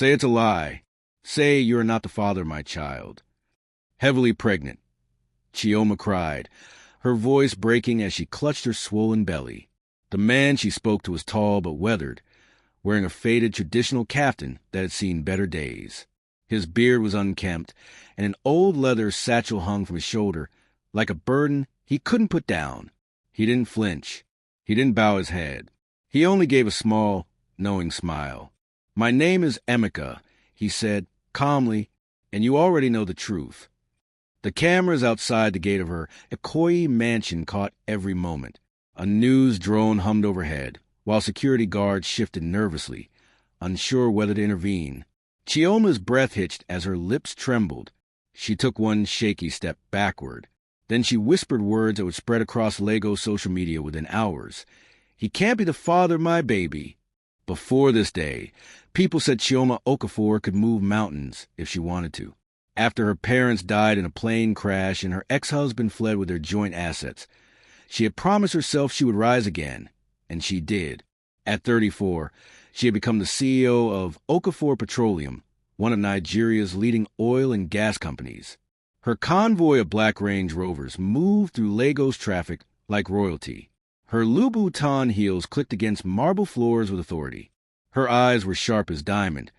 Say it's a lie. Say you are not the father of my child. Heavily pregnant, Chioma cried, her voice breaking as she clutched her swollen belly. The man she spoke to was tall but weathered, wearing a faded traditional kaftan that had seen better days. His beard was unkempt, and an old leather satchel hung from his shoulder like a burden he couldn't put down. He didn't flinch. He didn't bow his head. He only gave a small, knowing smile. "My name is Emeka," he said, calmly, "and you already know the truth." The cameras outside the gate of her Ikoyi mansion caught every moment. A news drone hummed overhead, while security guards shifted nervously, unsure whether to intervene. Chioma's breath hitched as her lips trembled. She took one shaky step backward. Then she whispered words that would spread across Lagos social media within hours. "He can't be the father of my baby." Before this day, people said Chioma Okafor could move mountains if she wanted to. After her parents died in a plane crash and her ex-husband fled with their joint assets, she had promised herself she would rise again, and she did. At 34, she had become the CEO of Okafor Petroleum, one of Nigeria's leading oil and gas companies. Her convoy of black Range Rovers moved through Lagos traffic like royalty. Her Louboutin heels clicked against marble floors with authority. Her eyes were sharp as diamond,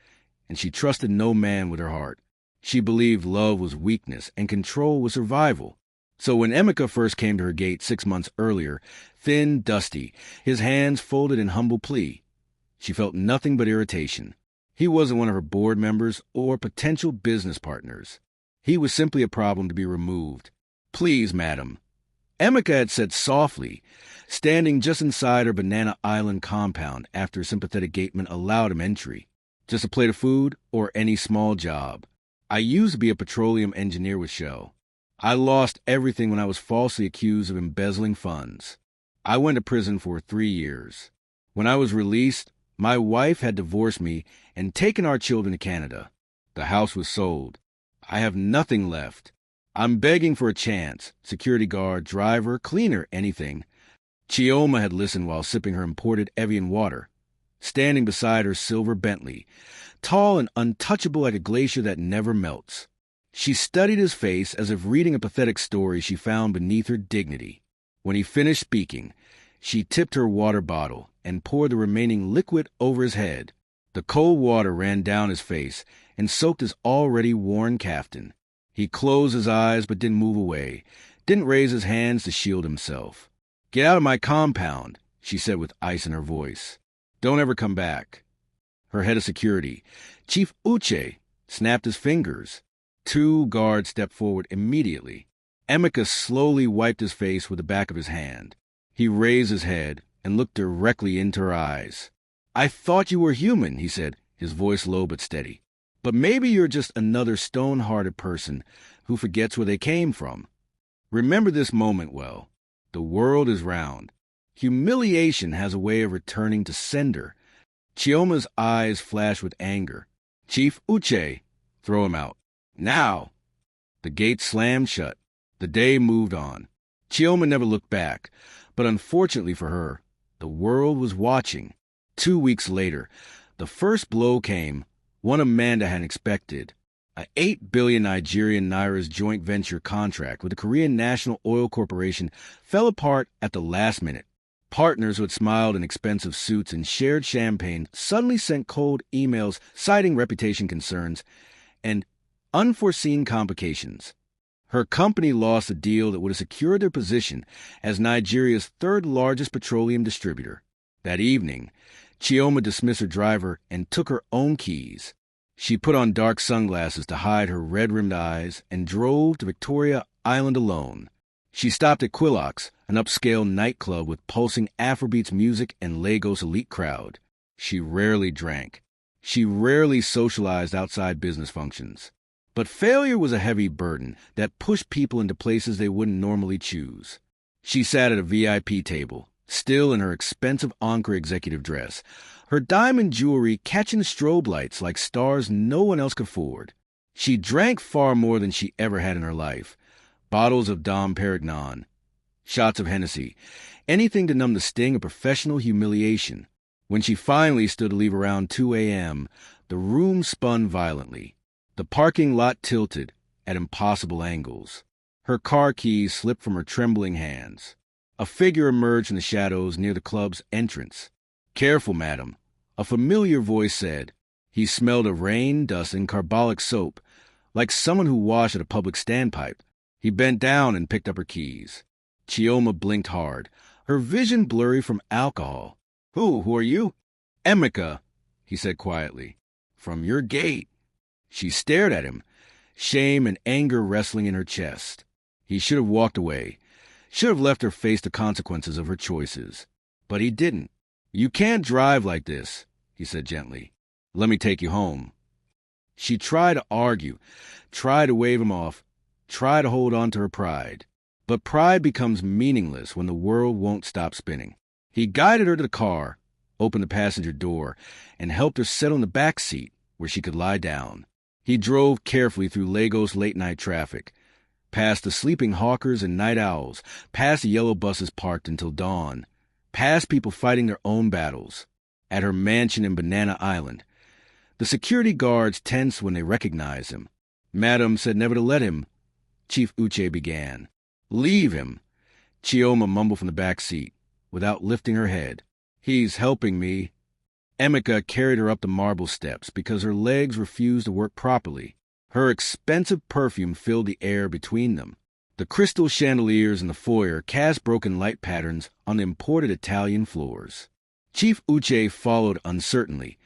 and she trusted no man with her heart. She believed love was weakness and control was survival. So when Emeka first came to her gate 6 months earlier, thin, dusty, his hands folded in humble plea, she felt nothing but irritation. He wasn't one of her board members or potential business partners. He was simply a problem to be removed. "Please, madam," Emeka had said softly, standing just inside her Banana Island compound after a sympathetic gateman allowed him entry. "Just a plate of food or any small job. I used to be a petroleum engineer with Shell. I lost everything when I was falsely accused of embezzling funds. I went to prison for 3 years. When I was released, my wife had divorced me and taken our children to Canada. The house was sold. I have nothing left. I'm begging for a chance. Security guard, driver, cleaner, anything." Chioma had listened while sipping her imported Evian water, standing beside her silver Bentley, tall and untouchable like a glacier that never melts. She studied his face as if reading a pathetic story she found beneath her dignity. When he finished speaking, she tipped her water bottle and poured the remaining liquid over his head. The cold water ran down his face and soaked his already worn kaftan. He closed his eyes but didn't move away, didn't raise his hands to shield himself. "Get out of my compound," she said with ice in her voice. "Don't ever come back." Her head of security, Chief Uche, snapped his fingers. 2 guards stepped forward immediately. Emeka slowly wiped his face with the back of his hand. He raised his head and looked directly into her eyes. "I thought you were human," he said, his voice low but steady. "But maybe you're just another stone-hearted person who forgets where they came from. Remember this moment well. The world is round. Humiliation has a way of returning to sender." Chioma's eyes flashed with anger. "Chief Uche, throw him out. Now!" The gate slammed shut. The day moved on. Chioma never looked back, but unfortunately for her, the world was watching. 2 weeks later, the first blow came, one Amanda hadn't expected. An 8 billion Nigerian Naira's joint venture contract with the Korean National Oil Corporation fell apart at the last minute. Partners who had smiled in expensive suits and shared champagne suddenly sent cold emails citing reputation concerns and unforeseen complications. Her company lost a deal that would have secured their position as Nigeria's 3rd largest petroleum distributor. That evening, Chioma dismissed her driver and took her own keys. She put on dark sunglasses to hide her red-rimmed eyes and drove to Victoria Island alone. She stopped at Quillox, an upscale nightclub with pulsing Afrobeats music and Lagos elite crowd. She rarely drank. She rarely socialized outside business functions. But failure was a heavy burden that pushed people into places they wouldn't normally choose. She sat at a VIP table, still in her expensive Ankara executive dress, her diamond jewelry catching the strobe lights like stars no one else could afford. She drank far more than she ever had in her life. Bottles of Dom Perignon, shots of Hennessy, anything to numb the sting of professional humiliation. When she finally stood to leave around 2 a.m., The room spun violently. The parking lot tilted at impossible angles. Her car keys slipped from her trembling hands. A figure emerged from the shadows near the club's entrance. "Careful, madam," a familiar voice said. He smelled of rain, dust, and carbolic soap, like someone who washed at a public standpipe. He bent down and picked up her keys. Chioma blinked hard, her vision blurry from alcohol. Who are you?" "Emeka," he said quietly. "From your gate." She stared at him, shame and anger wrestling in her chest. He should have walked away, should have left her face the consequences of her choices. But he didn't. "You can't drive like this," he said gently. "Let me take you home." She tried to argue, tried to wave him off, tried to hold on to her pride. But pride becomes meaningless when the world won't stop spinning. He guided her to the car, opened the passenger door, and helped her settle in the back seat where she could lie down. He drove carefully through Lagos late-night traffic, past the sleeping hawkers and night owls, past the yellow buses parked until dawn, past people fighting their own battles. At her mansion in Banana Island, the security guards tensed when they recognized him. "Madam said never to let him," Chief Uche began. "Leave him," Chioma mumbled from the back seat, without lifting her head. "He's helping me." Emeka carried her up the marble steps because her legs refused to work properly. Her expensive perfume filled the air between them. The crystal chandeliers in the foyer cast broken light patterns on the imported Italian floors. Chief Uche followed uncertainly,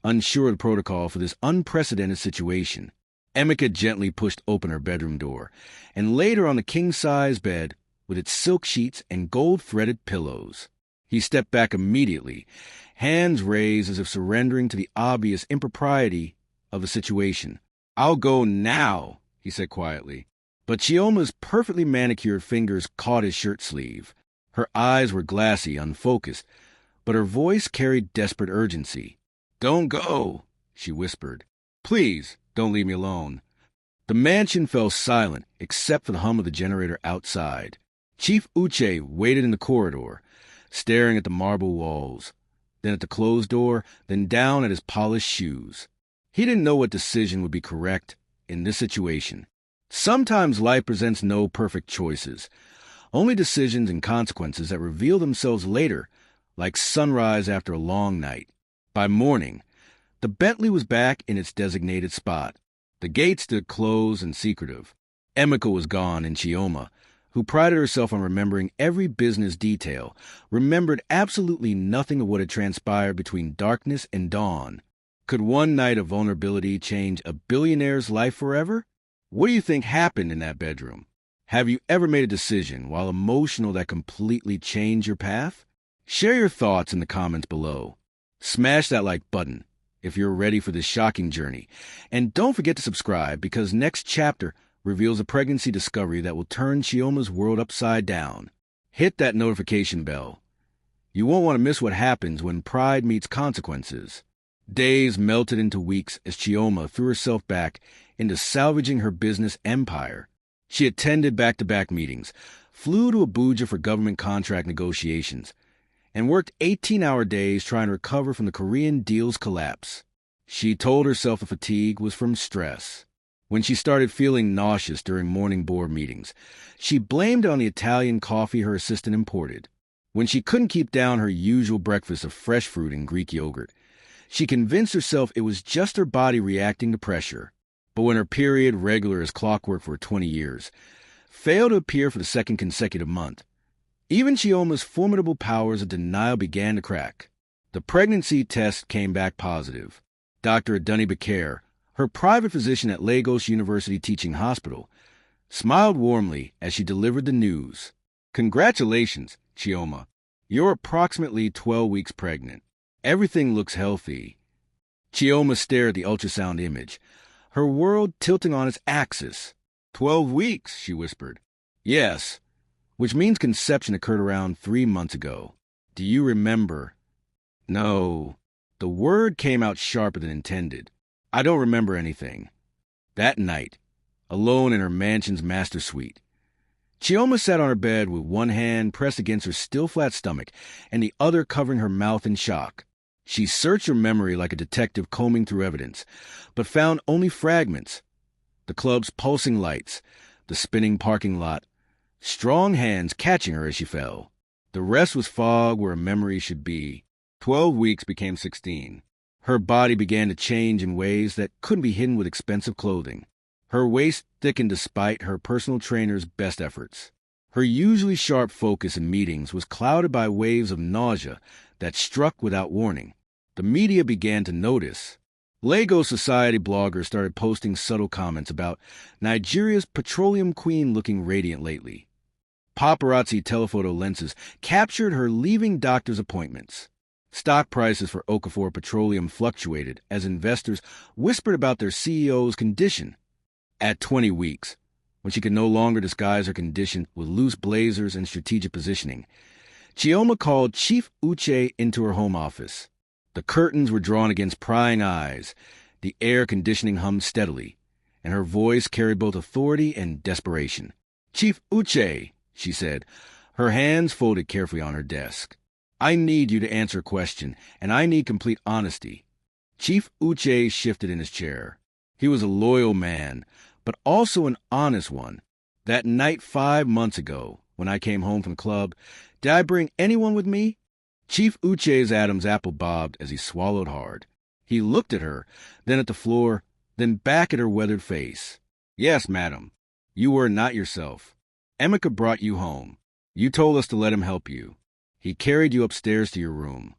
unsure of the protocol for this unprecedented situation. Emeka gently pushed open her bedroom door and laid her on the king-size bed with its silk sheets and gold-threaded pillows. He stepped back immediately, hands raised as if surrendering to the obvious impropriety of the situation. "I'll go now," he said quietly. But Chioma's perfectly manicured fingers caught his shirt sleeve. Her eyes were glassy, unfocused, but her voice carried desperate urgency. "Don't go," she whispered. "Please, don't leave me alone." The mansion fell silent, except for the hum of the generator outside. Chief Uche waited in the corridor, staring at the marble walls, then at the closed door, then down at his polished shoes. He didn't know what decision would be correct in this situation. Sometimes life presents no perfect choices, only decisions and consequences that reveal themselves later, like sunrise after a long night. By morning, the Bentley was back in its designated spot. The gate stood closed and secretive. Emeka was gone, and Chioma, who prided herself on remembering every business detail, remembered absolutely nothing of what had transpired between darkness and dawn. Could one night of vulnerability change a billionaire's life forever? What do you think happened in that bedroom? Have you ever made a decision, while emotional, that completely changed your path? Share your thoughts in the comments below. Smash that like button if you're ready for this shocking journey. And don't forget to subscribe, because next chapter reveals a pregnancy discovery that will turn Chioma's world upside down. Hit that notification bell. You won't want to miss what happens when pride meets consequences. Days melted into weeks as Chioma threw herself back into salvaging her business empire. She attended back-to-back meetings, flew to Abuja for government contract negotiations, and worked 18-hour days trying to recover from the Korean deal's collapse. She told herself the fatigue was from stress. When she started feeling nauseous during morning board meetings, she blamed it on the Italian coffee her assistant imported. When she couldn't keep down her usual breakfast of fresh fruit and Greek yogurt, she convinced herself it was just her body reacting to pressure. But when her period, regular as clockwork for 20 years, failed to appear for the second consecutive month, even Chioma's formidable powers of denial began to crack. The pregnancy test came back positive. Dr. Adunni Bakare, her private physician at Lagos University Teaching Hospital, smiled warmly as she delivered the news. "Congratulations, Chioma. You're approximately 12 weeks pregnant. Everything looks healthy." Chioma stared at the ultrasound image, her world tilting on its axis. 12 weeks, she whispered. "Yes, which means conception occurred around 3 months ago. Do you remember?" "No." The word came out sharper than intended. "I don't remember anything." That night, alone in her mansion's master suite, Chioma sat on her bed with one hand pressed against her still flat stomach and the other covering her mouth in shock. She searched her memory like a detective combing through evidence, but found only fragments. The club's pulsing lights, the spinning parking lot, strong hands catching her as she fell. The rest was fog where a memory should be. 12 weeks became 16. Her body began to change in ways that couldn't be hidden with expensive clothing. Her waist thickened despite her personal trainer's best efforts. Her usually sharp focus in meetings was clouded by waves of nausea that struck without warning. The media began to notice. Lagos society bloggers started posting subtle comments about Nigeria's petroleum queen looking radiant lately. Paparazzi telephoto lenses captured her leaving doctor's appointments. Stock prices for Okafor Petroleum fluctuated as investors whispered about their CEO's condition. At 20 weeks, when she could no longer disguise her condition with loose blazers and strategic positioning, Chioma called Chief Uche into her home office. The curtains were drawn against prying eyes, the air conditioning hummed steadily, and her voice carried both authority and desperation. "Chief Uche," she said, her hands folded carefully on her desk. "I need you to answer a question, and I need complete honesty." Chief Uche shifted in his chair. He was a loyal man, but also an honest one. "That night 5 months ago, when I came home from the club, did I bring anyone with me?" Chief Uche's Adam's apple bobbed as he swallowed hard. He looked at her, then at the floor, then back at her weathered face. "Yes, madam. You were not yourself. Emeka brought you home. You told us to let him help you. He carried you upstairs to your room."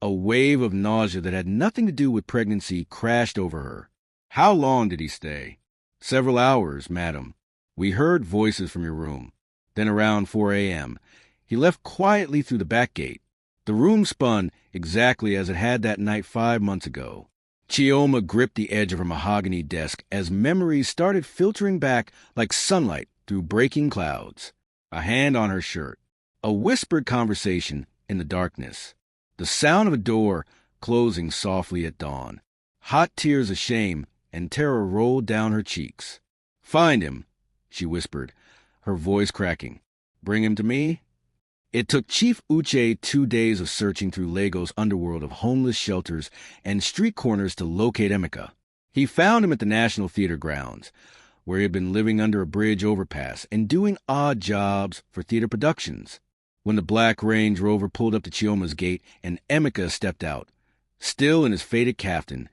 A wave of nausea that had nothing to do with pregnancy crashed over her. "How long did he stay?" "Several hours, madam. We heard voices from your room. Then around 4 a.m., he left quietly through the back gate. The room spun exactly as it had that night 5 months ago." Chioma gripped the edge of her mahogany desk as memories started filtering back like sunlight through breaking clouds. A hand on her shirt. A whispered conversation in the darkness. The sound of a door closing softly at dawn. Hot tears of shame and terror rolled down her cheeks. "Find him," she whispered, her voice cracking. "Bring him to me?" It took Chief Uche 2 days of searching through Lagos' underworld of homeless shelters and street corners to locate Emeka. He found him at the National Theater grounds, where he had been living under a bridge overpass and doing odd jobs for theater productions. When the black Range Rover pulled up to Chioma's gate and Emeka stepped out, still in his faded kaftan,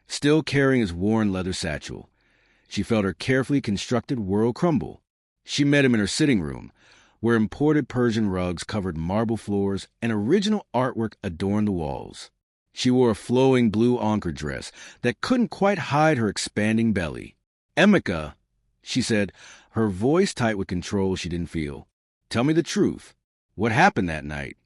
still carrying his worn leather satchel, she felt her carefully constructed world crumble. She met him in her sitting room, where imported Persian rugs covered marble floors and original artwork adorned the walls. She wore a flowing blue ochre dress that couldn't quite hide her expanding belly. "Emeka," she said, her voice tight with control she didn't feel. "Tell me the truth. What happened that night?"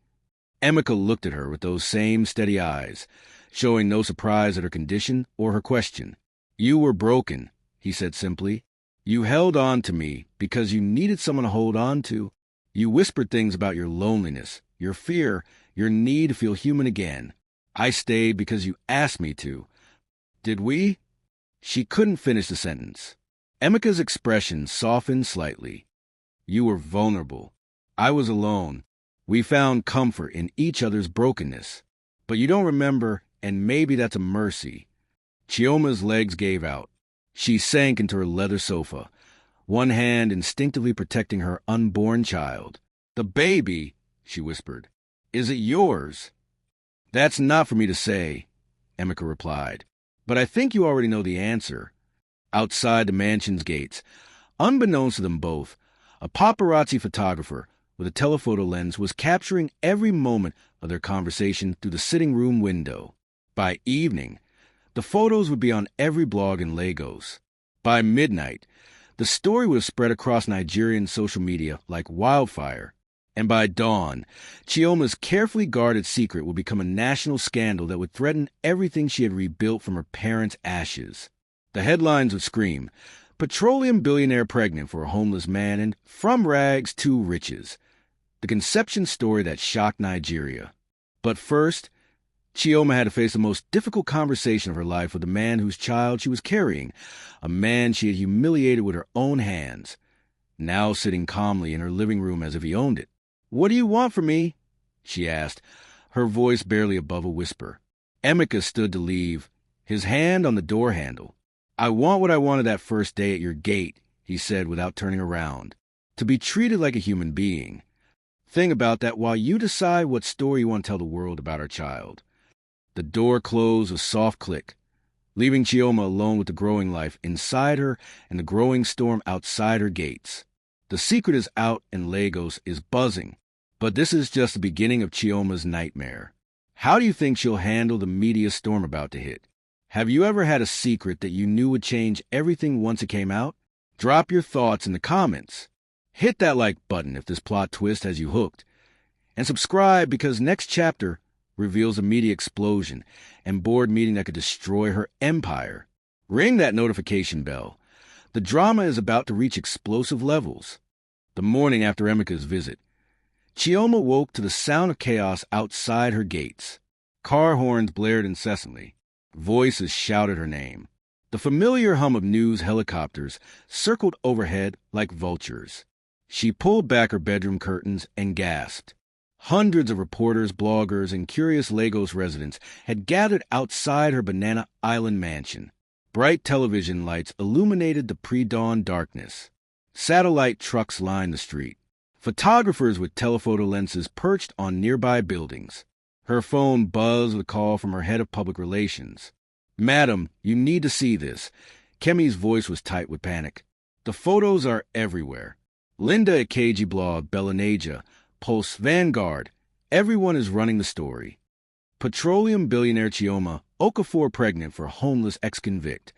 Emeka looked at her with those same steady eyes, showing no surprise at her condition or her question. "You were broken," he said simply. "You held on to me because you needed someone to hold on to. You whispered things about your loneliness, your fear, your need to feel human again. I stayed because you asked me to. Did we?" She couldn't finish the sentence. Emeka's expression softened slightly. "You were vulnerable. I was alone. We found comfort in each other's brokenness. But you don't remember, and maybe that's a mercy." Chioma's legs gave out. She sank into her leather sofa, one hand instinctively protecting her unborn child. "The baby," she whispered. "Is it yours?" "That's not for me to say," Emeka replied. "But I think you already know the answer." Outside the mansion's gates, unbeknownst to them both, a paparazzi photographer with a telephoto lens was capturing every moment of their conversation through the sitting room window. By evening, the photos would be on every blog in Lagos. By midnight, the story would have spread across Nigerian social media like wildfire. And by dawn, Chioma's carefully guarded secret would become a national scandal that would threaten everything she had rebuilt from her parents' ashes. The headlines would scream, "Petroleum billionaire pregnant for a homeless man," and "From rags to riches." The conception story that shocked Nigeria. But first, Chioma had to face the most difficult conversation of her life with the man whose child she was carrying, a man she had humiliated with her own hands, now sitting calmly in her living room as if he owned it. "What do you want from me?" she asked, her voice barely above a whisper. Emeka stood to leave, his hand on the door handle. "I want what I wanted that first day at your gate," he said without turning around. "To be treated like a human being. Think about that while you decide what story you want to tell the world about our child." The door closed with a soft click, leaving Chioma alone with the growing life inside her and the growing storm outside her gates. The secret is out and Lagos is buzzing, but this is just the beginning of Chioma's nightmare. How do you think she'll handle the media storm about to hit? Have you ever had a secret that you knew would change everything once it came out? Drop your thoughts in the comments. Hit that like button if this plot twist has you hooked. And subscribe because next chapter reveals a media explosion and board meeting that could destroy her empire. Ring that notification bell. The drama is about to reach explosive levels. The morning after Emeka's visit, Chioma woke to the sound of chaos outside her gates. Car horns blared incessantly. Voices shouted her name. The familiar hum of news helicopters circled overhead like vultures. She pulled back her bedroom curtains and gasped. Hundreds of reporters, bloggers, and curious Lagos residents had gathered outside her Banana Island mansion. Bright television lights illuminated the pre-dawn darkness. Satellite trucks lined the street. Photographers with telephoto lenses perched on nearby buildings. Her phone buzzed with a call from her head of public relations. "Madam, you need to see this." Kemi's voice was tight with panic. "The photos are everywhere. Linda at KG Blog, Bellinaja, Pulse, Vanguard. Everyone is running the story. Petroleum billionaire Chioma, Okafor pregnant for homeless ex-convict."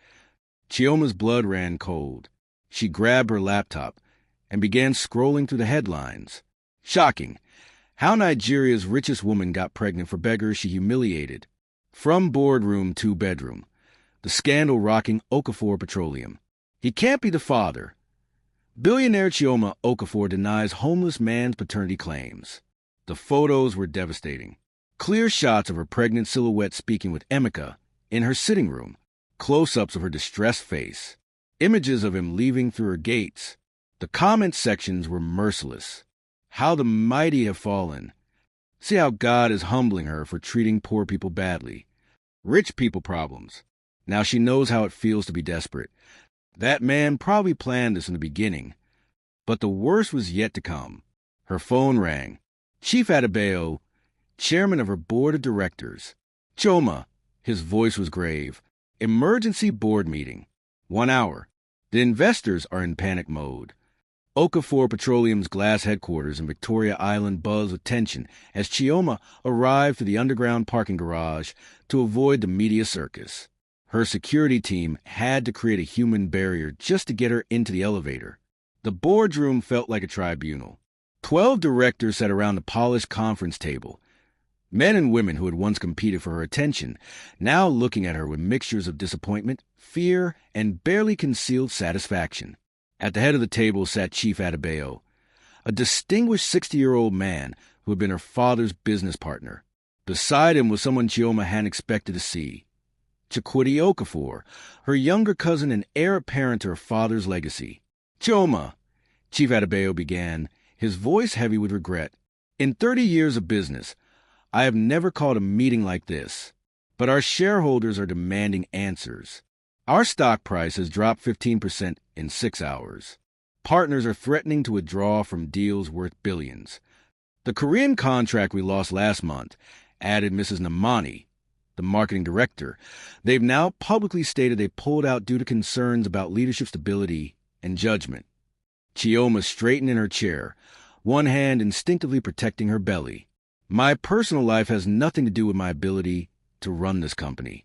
Chioma's blood ran cold. She grabbed her laptop and began scrolling through the headlines. Shocking. How Nigeria's richest woman got pregnant for beggars she humiliated. From boardroom to bedroom. The scandal rocking Okafor Petroleum. He can't be the father. Billionaire Chioma Okafor denies homeless man's paternity claims. The photos were devastating. Clear shots of her pregnant silhouette speaking with Emeka in her sitting room. Close-ups of her distressed face. Images of him leaving through her gates. The comment sections were merciless. How the mighty have fallen. See how God is humbling her for treating poor people badly. Rich people problems. Now she knows how it feels to be desperate. That man probably planned this in the beginning. But the worst was yet to come. Her phone rang. Chief Adebayo, chairman of her board of directors. "Choma," his voice was grave. "Emergency board meeting. 1 hour. The investors are in panic mode." Okafor Petroleum's glass headquarters in Victoria Island buzzed with tension as Chioma arrived to the underground parking garage to avoid the media circus. Her security team had to create a human barrier just to get her into the elevator. The boardroom felt like a tribunal. 12 directors sat around the polished conference table. Men and women who had once competed for her attention, now looking at her with mixtures of disappointment, fear, and barely concealed satisfaction. At the head of the table sat Chief Adebayo, a distinguished 60-year-old man who had been her father's business partner. Beside him was someone Chioma hadn't expected to see. Chikwudi Okafor, her younger cousin and heir apparent to her father's legacy. "Chioma," Chief Adebayo began, his voice heavy with regret. "In 30 years of business, I have never called a meeting like this. But our shareholders are demanding answers. Our stock price has dropped 15% in 6 hours. Partners are threatening to withdraw from deals worth billions. The Korean contract we lost last month," added Mrs. Namani, the marketing director. "They've now publicly stated they pulled out due to concerns about leadership stability and judgment." Chioma straightened in her chair, one hand instinctively protecting her belly. "My personal life has nothing to do with my ability to run this company."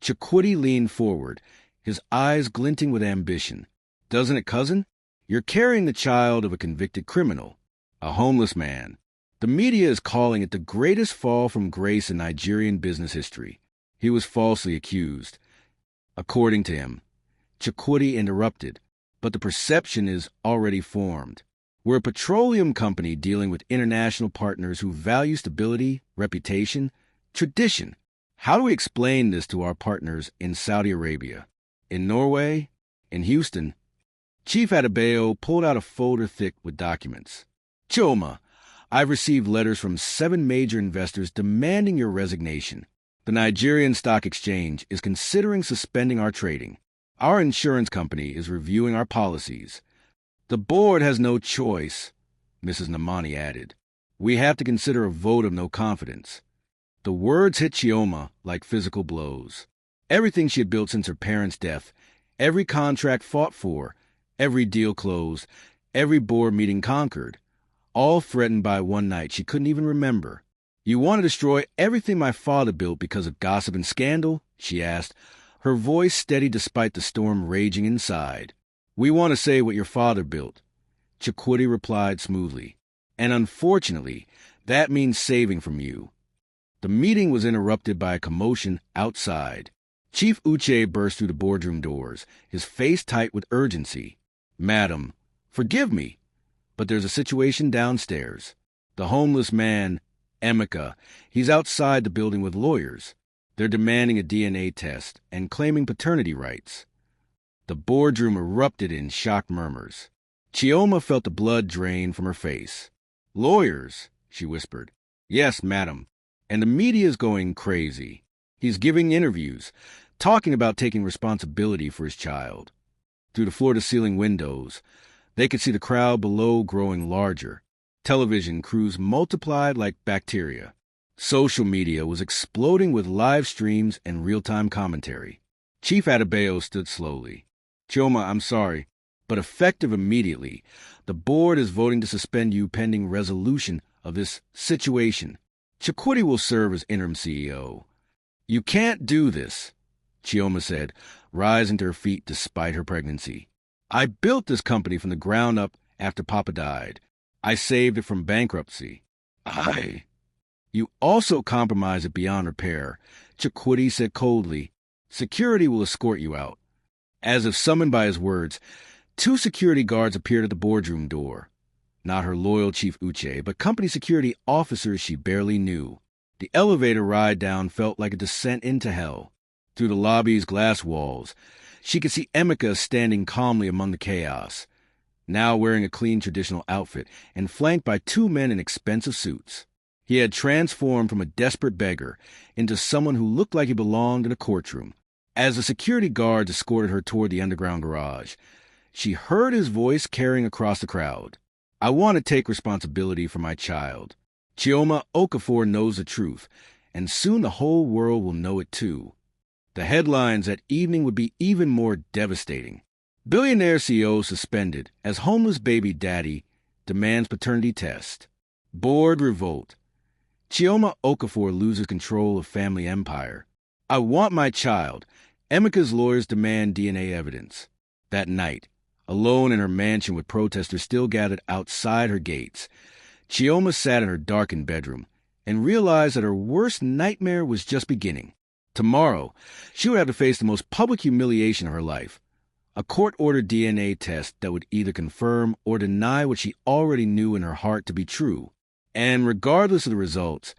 Chikwudi leaned forward, his eyes glinting with ambition. "Doesn't it, cousin? You're carrying the child of a convicted criminal, a homeless man. The media is calling it the greatest fall from grace in Nigerian business history. He was falsely accused." According to him, Chikwudi interrupted, "But the perception is already formed. We're a petroleum company dealing with international partners who value stability, reputation, tradition. How do we explain this to our partners in Saudi Arabia, in Norway, in Houston?" Chief Adebayo pulled out a folder thick with documents. "Choma, I've received letters from 7 major investors demanding your resignation. The Nigerian Stock Exchange is considering suspending our trading. Our insurance company is reviewing our policies. The board has no choice, Mrs. Namani added. We have to consider a vote of no confidence. The words hit Chioma like physical blows. Everything she had built since her parents' death, every contract fought for, every deal closed, every board meeting conquered, all threatened by one night she couldn't even remember. You want to destroy everything my father built because of gossip and scandal? She asked, her voice steady despite the storm raging inside. We want to say what your father built, Chikwudi replied smoothly. And unfortunately, that means saving from you. The meeting was interrupted by a commotion outside. Chief Uche burst through the boardroom doors, his face tight with urgency. Madam, forgive me, but there's a situation downstairs. The homeless man, Emeka, he's outside the building with lawyers. They're demanding a DNA test and claiming paternity rights. The boardroom erupted in shocked murmurs. Chioma felt the blood drain from her face. Lawyers, she whispered. Yes, madam. And the media's going crazy. He's giving interviews, talking about taking responsibility for his child. Through the floor-to-ceiling windows, they could see the crowd below growing larger. Television crews multiplied like bacteria. Social media was exploding with live streams and real-time commentary. Chief Adebayo stood slowly. Chioma, I'm sorry, but effective immediately, the board is voting to suspend you pending resolution of this situation. Chikwudi will serve as interim CEO. You can't do this, Chioma said, rising to her feet despite her pregnancy. I built this company from the ground up after Papa died. I saved it from bankruptcy. You also compromised it beyond repair, Chikwudi said coldly. Security will escort you out. As if summoned by his words, 2 security guards appeared at the boardroom door. Not her loyal Chief Uche, but company security officers she barely knew. The elevator ride down felt like a descent into hell. Through the lobby's glass walls, she could see Emeka standing calmly among the chaos, now wearing a clean traditional outfit and flanked by 2 men in expensive suits. He had transformed from a desperate beggar into someone who looked like he belonged in a courtroom. As the security guards escorted her toward the underground garage, she heard his voice carrying across the crowd. I want to take responsibility for my child. Chioma Okafor knows the truth, and soon the whole world will know it too. The headlines that evening would be even more devastating. Billionaire CEO suspended as homeless baby daddy demands paternity test. Board revolt. Chioma Okafor loses control of family empire. I want my child. Emeka's lawyers demand DNA evidence. That night, alone in her mansion with protesters still gathered outside her gates, Chioma sat in her darkened bedroom and realized that her worst nightmare was just beginning. Tomorrow, she would have to face the most public humiliation of her life, a court-ordered DNA test that would either confirm or deny what she already knew in her heart to be true. And regardless of the results,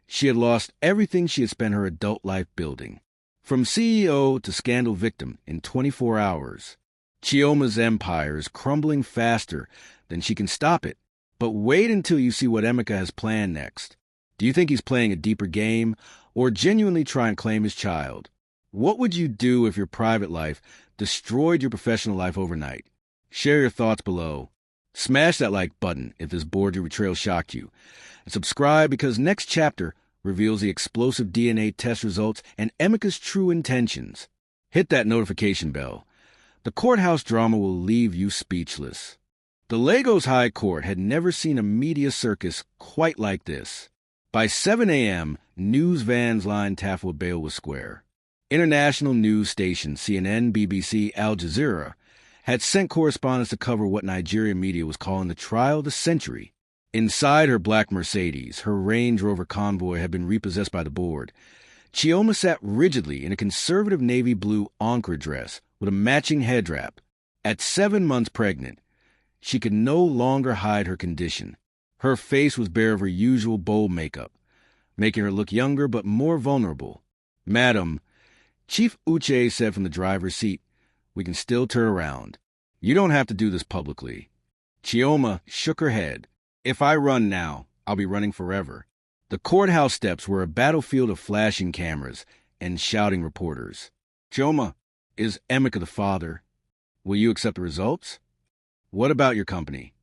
she had lost everything she had spent her adult life building. From CEO to scandal victim in 24 hours. Chioma's empire is crumbling faster than she can stop it. But wait until you see what Emeka has planned next. Do you think he's playing a deeper game or genuinely trying to claim his child? What would you do if your private life destroyed your professional life overnight? Share your thoughts below. Smash that like button if this boardroom betrayal shocked you. And subscribe because next chapter reveals the explosive DNA test results and Emeka's true intentions. Hit that notification bell. The courthouse drama will leave you speechless. The Lagos High Court had never seen a media circus quite like this. By 7 a.m., news vans lined Tafawa Balewa Square. International news stations CNN, BBC, Al Jazeera had sent correspondents to cover what Nigerian media was calling the trial of the century. Inside her black Mercedes, her Range Rover convoy had been repossessed by the board. Chioma sat rigidly in a conservative navy blue Ankara dress with a matching head wrap. At 7 months pregnant, she could no longer hide her condition. Her face was bare of her usual bold makeup, making her look younger but more vulnerable. Madam, Chief Uche said from the driver's seat, we can still turn around. You don't have to do this publicly. Chioma shook her head. If I run now, I'll be running forever. The courthouse steps were a battlefield of flashing cameras and shouting reporters. Chioma, is Emeka the father? Will you accept the results? What about your company?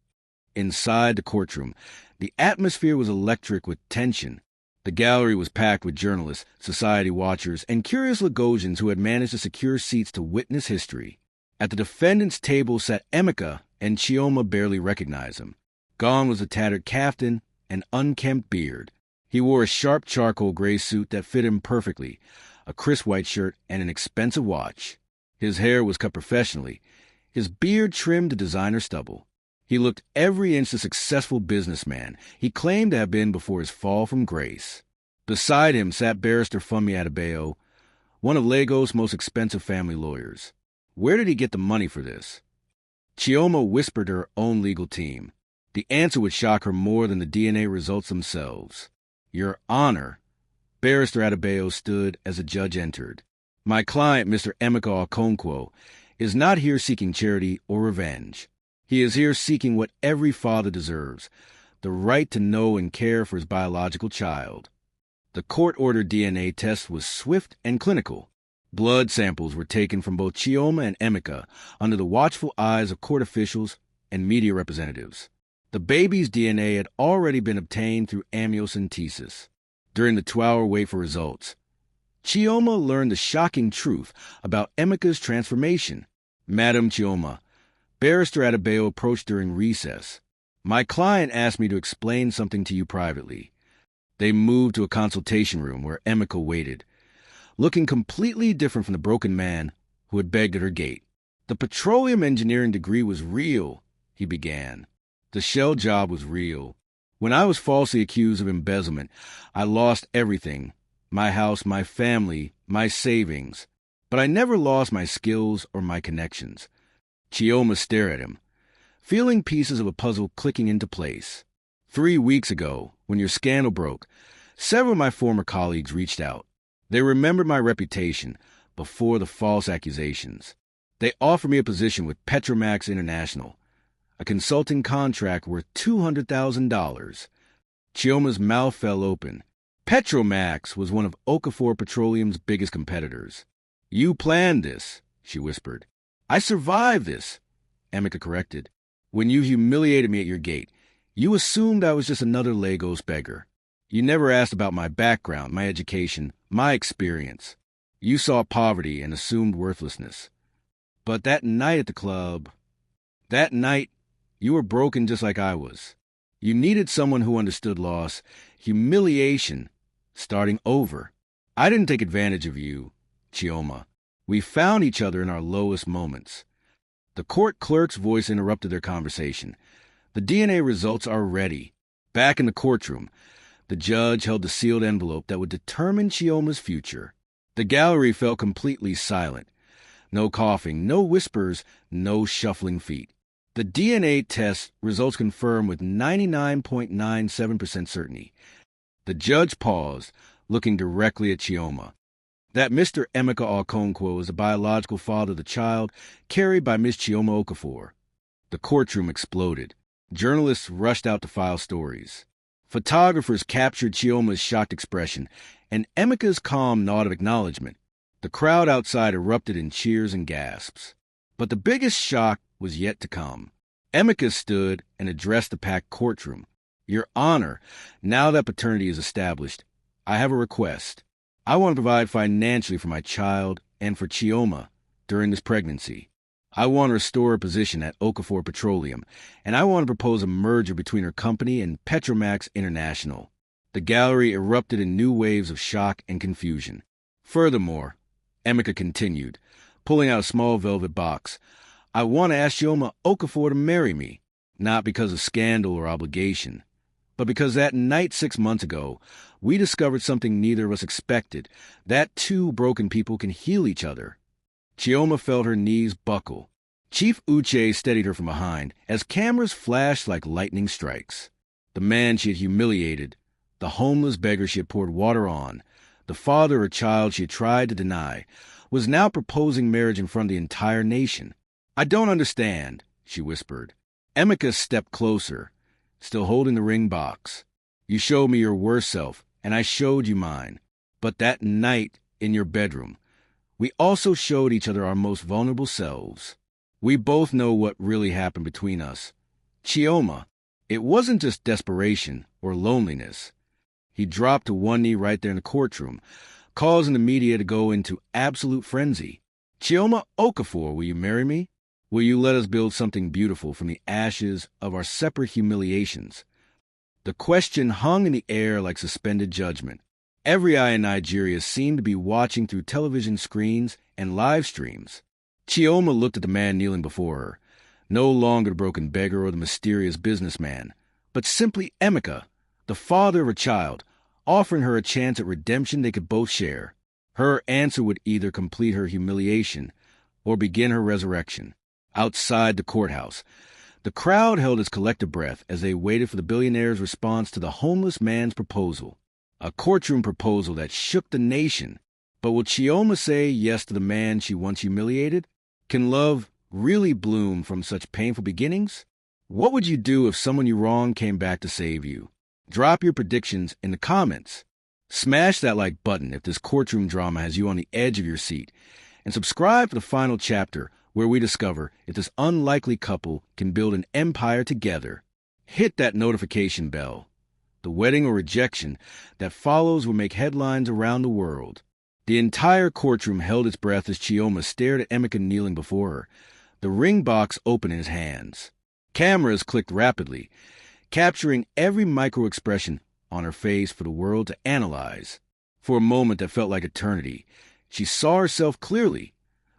Inside the courtroom, the atmosphere was electric with tension. The gallery was packed with journalists, society watchers, and curious Lagosians who had managed to secure seats to witness history. At the defendant's table sat Emeka, and Chioma barely recognized him. Gone was a tattered kaftan and unkempt beard. He wore a sharp charcoal gray suit that fit him perfectly, a crisp white shirt, and an expensive watch. His hair was cut professionally, his beard trimmed to designer stubble. He looked every inch the successful businessman he claimed to have been before his fall from grace. Beside him sat Barrister Funmi Adebayo, one of Lagos' most expensive family lawyers. Where did he get the money for this? Chioma whispered her own legal team. The answer would shock her more than the DNA results themselves. Your Honor, Barrister Adebayo stood as the judge entered. My client, Mr. Emeka Okonkwo, is not here seeking charity or revenge. He is here seeking what every father deserves, the right to know and care for his biological child. The court-ordered DNA test was swift and clinical. Blood samples were taken from both Chioma and Emeka under the watchful eyes of court officials and media representatives. The baby's DNA had already been obtained through amniocentesis. During the 2-hour wait for results, Chioma learned the shocking truth about Emeka's transformation. Madam Chioma, Barrister Adebayo approached during recess. My client asked me to explain something to you privately. They moved to a consultation room where Emeka waited, looking completely different from the broken man who had begged at her gate. The petroleum engineering degree was real, he began. The shell job was real. When I was falsely accused of embezzlement, I lost everything, my house, my family, my savings. But I never lost my skills or my connections. Chioma stared at him, feeling pieces of a puzzle clicking into place. 3 weeks ago, when your scandal broke, several of my former colleagues reached out. They remembered my reputation before the false accusations. They offered me a position with Petromax International, a consulting contract worth $200,000. Chioma's mouth fell open. Petromax was one of Okafor Petroleum's biggest competitors. You planned this, she whispered. I survived this, Emeka corrected. When you humiliated me at your gate, you assumed I was just another Lagos beggar. You never asked about my background, my education, my experience. You saw poverty and assumed worthlessness. But that night at the club, that night, you were broken just like I was. You needed someone who understood loss, humiliation, starting over. I didn't take advantage of you, Chioma. We found each other in our lowest moments. The court clerk's voice interrupted their conversation. The DNA results are ready. Back in the courtroom, the judge held the sealed envelope that would determine Chioma's future. The gallery fell completely silent. No coughing, no whispers, no shuffling feet. The DNA test results confirmed with 99.97% certainty. The judge paused, looking directly at Chioma. That Mr. Emeka Okonkwo is the biological father of the child carried by Miss Chioma Okafor. The courtroom exploded. Journalists rushed out to file stories. Photographers captured Chioma's shocked expression and Emeka's calm nod of acknowledgement. The crowd outside erupted in cheers and gasps. But the biggest shock was yet to come. Emeka stood and addressed the packed courtroom. Your Honor, now that paternity is established, I have a request. I want to provide financially for my child and for Chioma during this pregnancy. I want to restore her position at Okafor Petroleum, and I want to propose a merger between her company and Petromax International. The gallery erupted in new waves of shock and confusion. Furthermore, Emeka continued, pulling out a small velvet box, I want to ask Chioma Okafor to marry me, not because of scandal or obligation, but because that night 6 months ago, we discovered something neither of us expected, that two broken people can heal each other. Chioma felt her knees buckle. Chief Uche steadied her from behind as cameras flashed like lightning strikes. The man she had humiliated, the homeless beggar she had poured water on, the father of her child she had tried to deny, was now proposing marriage in front of the entire nation. I don't understand, she whispered. Emeka stepped closer, still holding the ring box. You showed me your worst self, and I showed you mine. But that night in your bedroom, we also showed each other our most vulnerable selves. We both know what really happened between us. Chioma, it wasn't just desperation or loneliness. He dropped to one knee right there in the courtroom, causing the media to go into absolute frenzy. Chioma Okafor, will you marry me? Will you let us build something beautiful from the ashes of our separate humiliations? The question hung in the air like suspended judgment. Every eye in Nigeria seemed to be watching through television screens and live streams. Chioma looked at the man kneeling before her, no longer the broken beggar or the mysterious businessman, but simply Emeka, the father of her child, offering her a chance at redemption they could both share. Her answer would either complete her humiliation or begin her resurrection. Outside the courthouse, the crowd held its collective breath as they waited for the billionaire's response to the homeless man's proposal. A courtroom proposal that shook the nation. But will Chioma say yes to the man she once humiliated? Can love really bloom from such painful beginnings? What would you do if someone you wronged came back to save you? Drop your predictions in the comments. Smash that like button if this courtroom drama has you on the edge of your seat. And subscribe for the final chapter where we discover if this unlikely couple can build an empire together. Hit that notification bell. The wedding or rejection that follows will make headlines around the world. The entire courtroom held its breath as Chioma stared at Emeka kneeling before her, the ring box open in his hands. Cameras clicked rapidly, capturing every micro-expression on her face for the world to analyze. For a moment that felt like eternity, she saw herself clearly,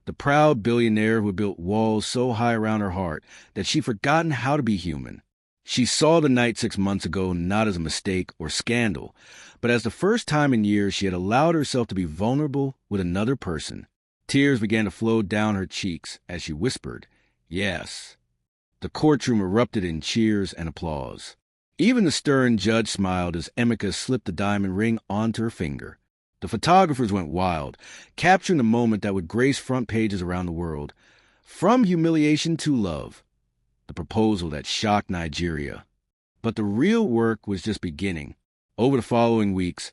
the proud billionaire who had built walls so high around her heart that she'd forgotten how to be human. She saw the night 6 months ago not as a mistake or scandal, but as the first time in years she had allowed herself to be vulnerable with another person. Tears began to flow down her cheeks as she whispered, "Yes." The courtroom erupted in cheers and applause. Even the stern judge smiled as Emeka slipped the diamond ring onto her finger. The photographers went wild, capturing the moment that would grace front pages around the world. From humiliation to love. The proposal that shocked Nigeria. But the real work was just beginning. Over the following weeks,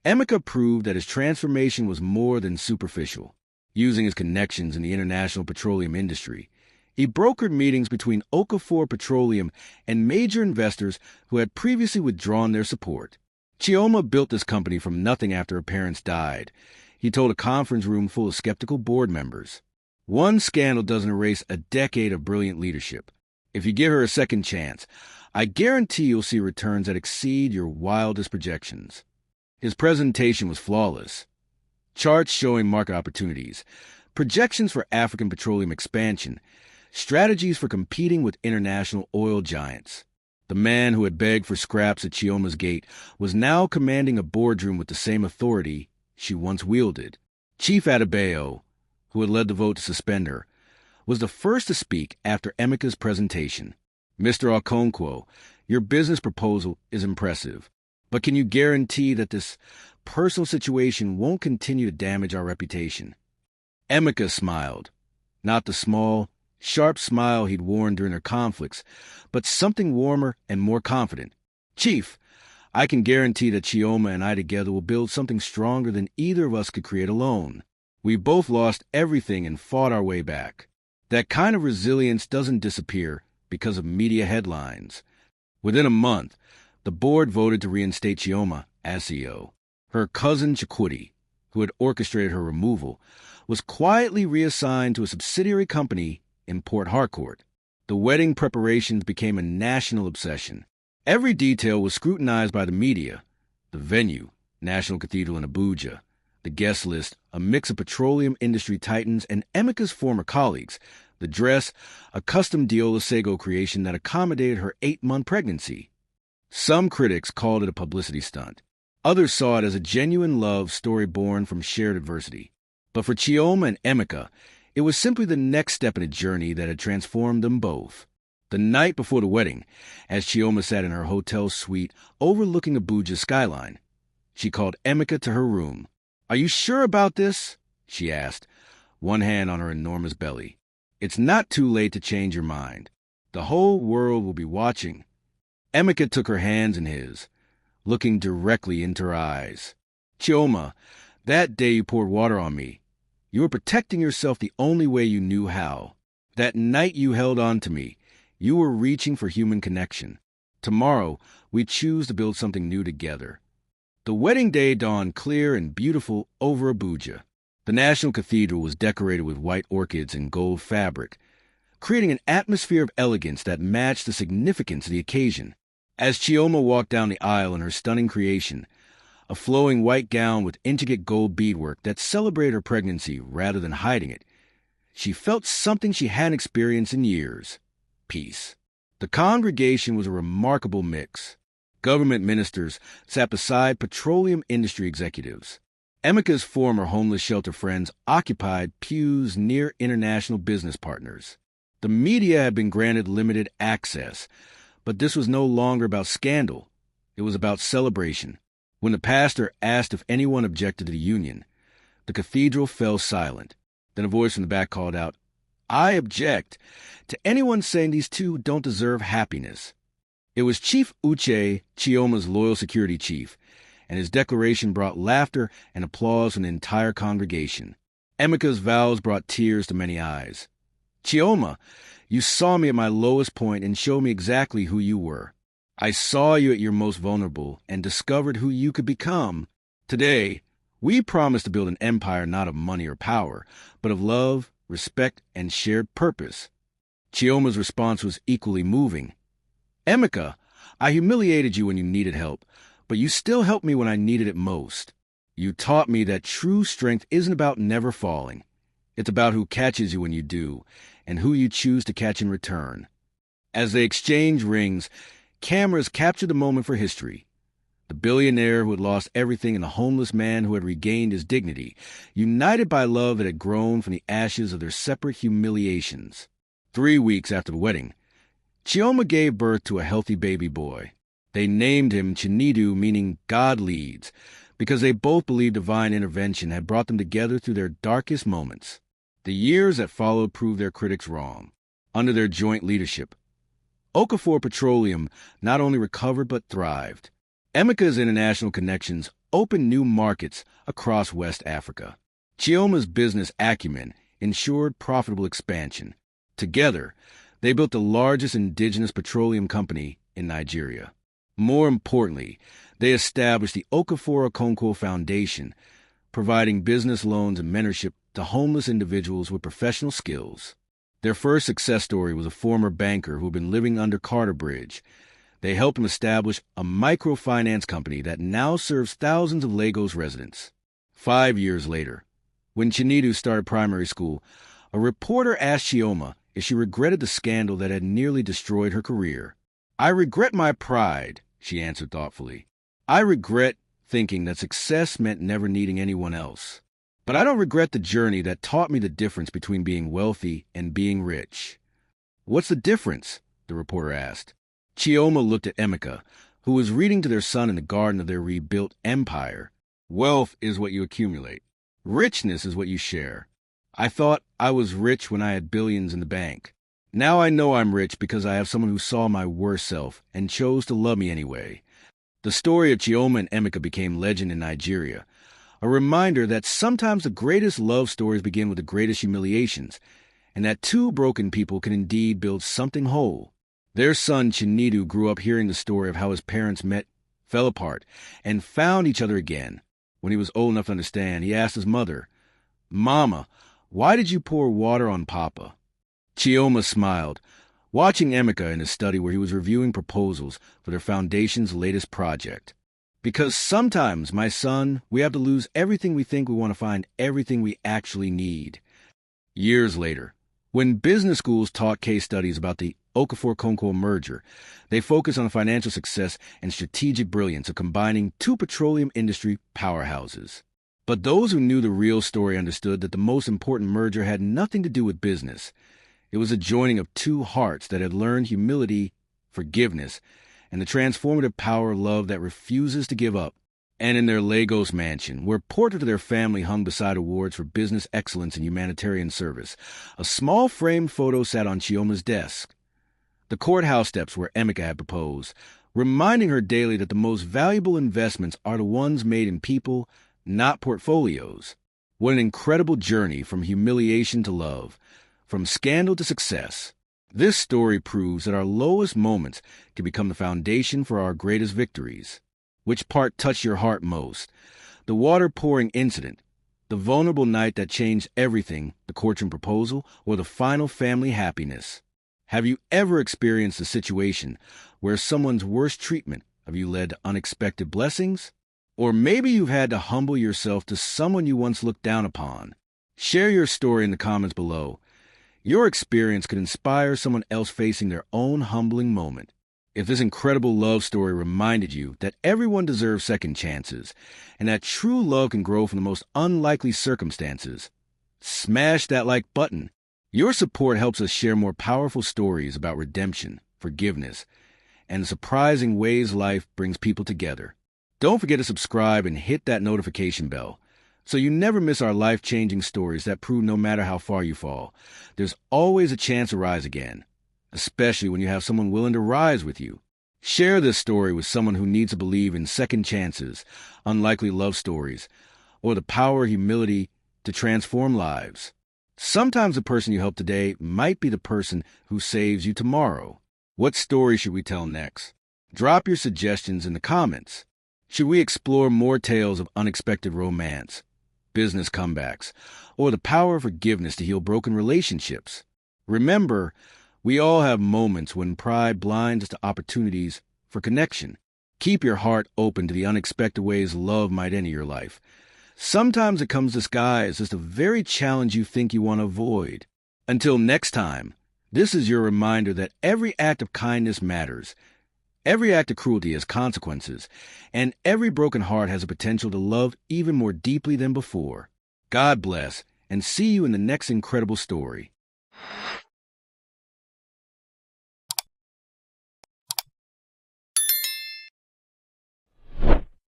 Emeka proved that his transformation was more than superficial. Using his connections in the international petroleum industry, he brokered meetings between Okafor Petroleum and major investors who had previously withdrawn their support. Chioma built this company from nothing after her parents died, he told a conference room full of skeptical board members. One scandal doesn't erase a decade of brilliant leadership. If you give her a second chance, I guarantee you'll see returns that exceed your wildest projections. His presentation was flawless. Charts showing market opportunities, projections for African petroleum expansion, strategies for competing with international oil giants. The man who had begged for scraps at Chioma's gate was now commanding a boardroom with the same authority she once wielded. Chief Adebayo, who had led the vote to suspend her, was the first to speak after Emeka's presentation. "Mr. Okonkwo, your business proposal is impressive, but can you guarantee that this personal situation won't continue to damage our reputation?" Emeka smiled, not the small, sharp smile he'd worn during their conflicts, but something warmer and more confident. "Chief, I can guarantee that Chioma and I together will build something stronger than either of us could create alone. We both lost everything and fought our way back. That kind of resilience doesn't disappear because of media headlines." Within a month, the board voted to reinstate Chioma as CEO. Her cousin Chukwudi, who had orchestrated her removal, was quietly reassigned to a subsidiary company in Port Harcourt. The wedding preparations became a national obsession. Every detail was scrutinized by the media. The venue, National Cathedral in Abuja. The guest list, a mix of petroleum industry titans and Emeka's former colleagues. The dress, a custom Diola Sego creation that accommodated her 8-month pregnancy. Some critics called it a publicity stunt. Others saw it as a genuine love story born from shared adversity. But for Chioma and Emeka, it was simply the next step in a journey that had transformed them both. The night before the wedding, as Chioma sat in her hotel suite overlooking Abuja's skyline, she called Emeka to her room. "Are you sure about this?" she asked, one hand on her enormous belly. "It's not too late to change your mind. The whole world will be watching." Emeka took her hands in his. looking directly into her eyes. "Chioma, that day you poured water on me. You were protecting yourself the only way you knew how. That night you held on to me. You were reaching for human connection. Tomorrow, we choose to build something new together." The wedding day dawned clear and beautiful over Abuja. The National Cathedral was decorated with white orchids and gold fabric, creating an atmosphere of elegance that matched the significance of the occasion. As Chioma walked down the aisle in her stunning creation, a flowing white gown with intricate gold beadwork that celebrated her pregnancy rather than hiding it, she felt something she hadn't experienced in years: peace. The congregation was a remarkable mix. Government ministers sat beside petroleum industry executives. Emeka's former homeless shelter friends occupied pews near international business partners. The media had been granted limited access, but this was no longer about scandal. It was about celebration. When the pastor asked if anyone objected to the union, the cathedral fell silent. Then a voice from the back called out, "I object to anyone saying these two don't deserve happiness." It was Chief Uche, Chioma's loyal security chief, and his declaration brought laughter and applause from the entire congregation. Emeka's vows brought tears to many eyes. "Chioma, you saw me at my lowest point and showed me exactly who you were. I saw you at your most vulnerable and discovered who you could become. Today, we promise to build an empire not of money or power, but of love, respect, and shared purpose." Chioma's response was equally moving. "Emeka, I humiliated you when you needed help, but you still helped me when I needed it most. You taught me that true strength isn't about never falling. It's about who catches you when you do, and who you choose to catch in return." As they exchanged rings, cameras captured the moment for history. The billionaire who had lost everything and the homeless man who had regained his dignity, united by love that had grown from the ashes of their separate humiliations. 3 weeks after the wedding, Chioma gave birth to a healthy baby boy. They named him Chinedu, meaning God leads, because they both believed divine intervention had brought them together through their darkest moments. The years that followed proved their critics wrong. Under their joint leadership, Okafor Petroleum not only recovered but thrived. Emeka's international connections opened new markets across West Africa. Chioma's business acumen ensured profitable expansion. Together, they built the largest indigenous petroleum company in Nigeria. More importantly, they established the Okafor Okonkwo Foundation, providing business loans and mentorship to homeless individuals with professional skills. Their first success story was a former banker who had been living under Carter Bridge. They helped him establish a microfinance company that now serves thousands of Lagos residents. 5 years later, when Chinedu started primary school, a reporter asked Chioma if she regretted the scandal that had nearly destroyed her career. "I regret my pride," she answered thoughtfully. "I regret thinking that success meant never needing anyone else. But I don't regret the journey that taught me the difference between being wealthy and being rich." "What's the difference?" the reporter asked. Chioma looked at Emeka, who was reading to their son in the garden of their rebuilt empire. "Wealth is what you accumulate. Richness is what you share. I thought I was rich when I had billions in the bank. Now I know I'm rich because I have someone who saw my worst self and chose to love me anyway." The story of Chioma and Emeka became legend in Nigeria, a reminder that sometimes the greatest love stories begin with the greatest humiliations, and that two broken people can indeed build something whole. Their son Chinedu grew up hearing the story of how his parents met, fell apart, and found each other again. When he was old enough to understand, he asked his mother, "Mama, why did you pour water on Papa?" Chioma smiled, watching Emeka in his study where he was reviewing proposals for their foundation's latest project. "Because sometimes, my son, we have to lose everything we think we want to find everything we actually need." Years later, when business schools taught case studies about the Okafor-Okonkwo merger, they focused on the financial success and strategic brilliance of combining two petroleum industry powerhouses. But those who knew the real story understood that the most important merger had nothing to do with business. It was a joining of two hearts that had learned humility, forgiveness, and the transformative power of love that refuses to give up. And in their Lagos mansion, where portraits of their family hung beside awards for business excellence and humanitarian service, a small framed photo sat on Chioma's desk. The courthouse steps where Emeka had proposed, reminding her daily that the most valuable investments are the ones made in people, not portfolios. What an incredible journey from humiliation to love, from scandal to success. This story proves that our lowest moments can become the foundation for our greatest victories. Which part touched your heart most? The water-pouring incident, the vulnerable night that changed everything, the courtroom proposal, or the final family happiness? Have you ever experienced a situation where someone's worst treatment of you led to unexpected blessings? Or maybe you've had to humble yourself to someone you once looked down upon. Share your story in the comments below. Your experience could inspire someone else facing their own humbling moment. If this incredible love story reminded you that everyone deserves second chances and that true love can grow from the most unlikely circumstances, smash that like button. Your support helps us share more powerful stories about redemption, forgiveness, and the surprising ways life brings people together. Don't forget to subscribe and hit that notification bell so you never miss our life-changing stories that prove no matter how far you fall, there's always a chance to rise again, especially when you have someone willing to rise with you. Share this story with someone who needs to believe in second chances, unlikely love stories, or the power of humility to transform lives. Sometimes the person you help today might be the person who saves you tomorrow. What story should we tell next? Drop your suggestions in the comments. Should we explore more tales of unexpected romance, business comebacks, or the power of forgiveness to heal broken relationships? Remember, we all have moments when pride blinds us to opportunities for connection. Keep your heart open to the unexpected ways love might enter your life. Sometimes it comes disguised as the very challenge you think you want to avoid. Until next time, this is your reminder that every act of kindness matters, every act of cruelty has consequences, and every broken heart has a potential to love even more deeply than before. God bless, and see you in the next incredible story.